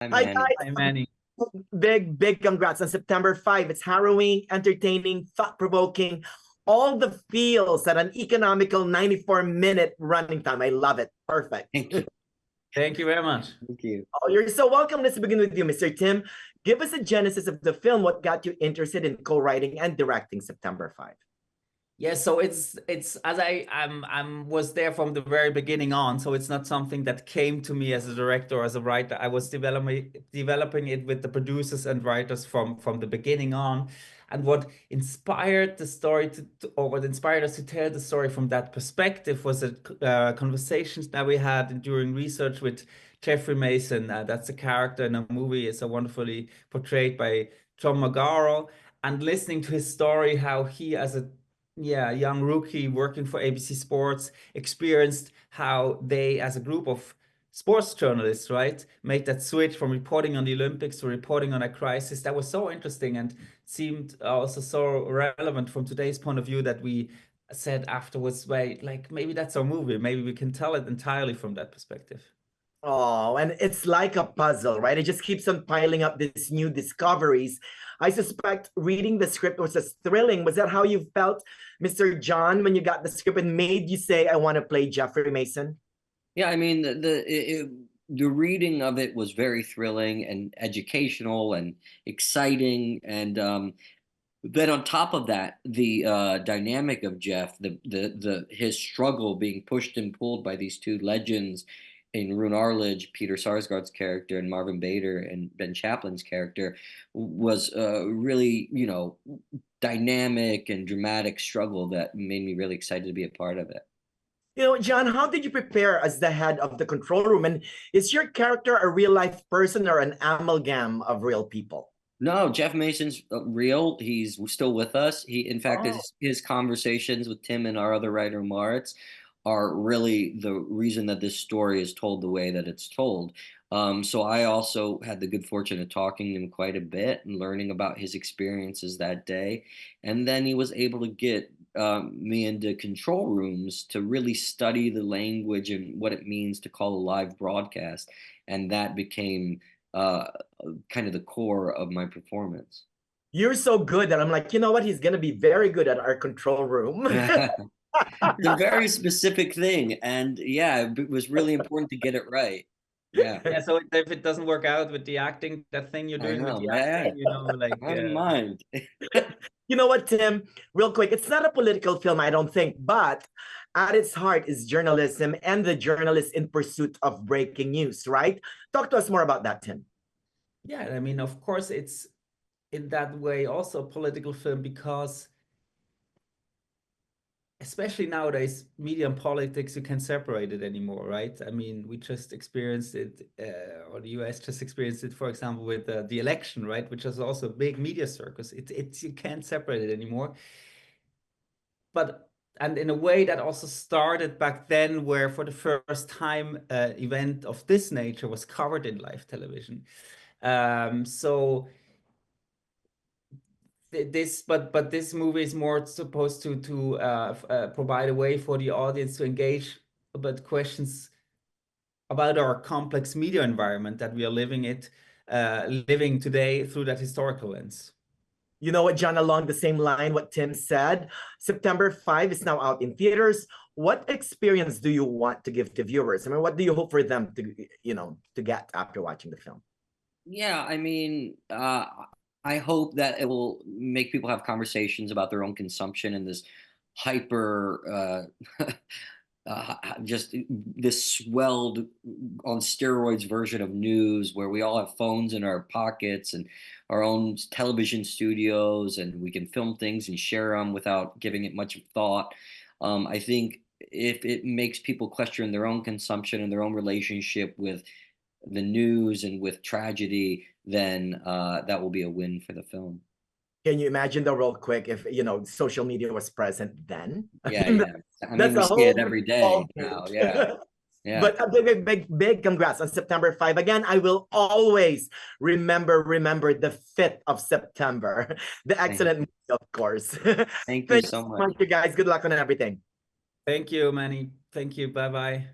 Hi, Hi Manny. guys, Hi, Manny. big congrats on September 5. It's harrowing, entertaining, thought-provoking, all the feels at an economical 94-minute running time. I love it. Perfect. Thank you. Thank you very much. Thank you. Oh, you're so welcome. Let's begin with you, Mr. Tim. Give us a genesis of the film. What got you interested in co-writing and directing September 5? Yeah, so it's as was there from the very beginning on, so it's not something that came to me as a director or as a writer. I was developing it with the producers and writers from the beginning on. And what inspired the story or what inspired us to tell the story from that perspective was a conversations that we had during research with Geoffrey Mason. That's a character in a movie. It's a wonderfully portrayed by John Magaro. And listening to his story, how he as a young rookie working for ABC Sports experienced how they, as a group of sports journalists, right, made that switch from reporting on the Olympics to reporting on a crisis. That was so interesting and seemed also so relevant from today's point of view that we said afterwards, wait, like maybe that's our movie. Maybe we can tell it entirely from that perspective. Oh, and it's like a puzzle, right? It just keeps on piling up these new discoveries. I suspect reading the script was as thrilling. Was that how you felt, Mr. John, when you got the script and made you say, I want to play Geoffrey Mason? Yeah, I mean the reading of it was very thrilling and educational and exciting, and then on top of that, the dynamic of Jeff, the his struggle being pushed and pulled by these two legends in Rune Arledge, Peter Sarsgaard's character, and Marvin Bader and Ben Chaplin's character, was really, dynamic and dramatic struggle that made me really excited to be a part of it. John, how did you prepare as the head of the control room? And is your character a real life person or an amalgam of real people? No, Jeff Mason's real. He's still with us. In fact, Oh. his conversations with Tim and our other writer, Maritz, are really the reason that this story is told the way that it's told. So I also had the good fortune of talking to him quite a bit and learning about his experiences that day. And then he was able to get me into control rooms to really study the language and what it means to call a live broadcast. And that became uh, kind of the core of my performance. You're so good that I'm like, you know what? He's going to be very good at our control room. It's a very specific thing, and yeah, it was really important to get it right. Yeah, Yeah, so if it doesn't work out with the acting, that thing you're I doing with know. the Yeah, acting, like have in mind. You know what, Tim? Real quick, it's not a political film, I don't think, but at its heart is journalism and the journalist in pursuit of breaking news, right? Talk to us more about that, Tim. yeah, I mean, of course, it's in that way also a political film because especially nowadays, media and politics, you can't separate it anymore, right? I mean, we just experienced it, or the US just experienced it, for example, with the election, right? Which is also a big media circus. You can't separate it anymore. And in a way that also started back then, where for the first time, event of this nature was covered in live television. So this movie is more supposed to provide a way for the audience to engage about questions about our complex media environment that we are living today through that historical lens. You know what, John, along the same line, what Tim said, September 5 is now out in theaters. What experience do you want to give to viewers? I mean, what do you hope for them to get after watching the film? Yeah, I mean, I hope that it will make people have conversations about their own consumption and this hyper, just this swelled on steroids version of news where we all have phones in our pockets and our own television studios, and we can film things and share them without giving it much thought. I think if it makes people question their own consumption and their own relationship with the news and with tragedy, then that will be a win for the film. Can you imagine though, real quick, if social media was present then? Yeah, yeah. I mean, That's we a see whole it every day ballgame. now. Yeah, yeah. But a big congrats on September 5. Again, I will always remember the 5th of September. The excellent movie, of course. Thank you Thanks so so much. much, you guys. Good luck on everything. Thank you, Manny. Thank you. Bye-bye.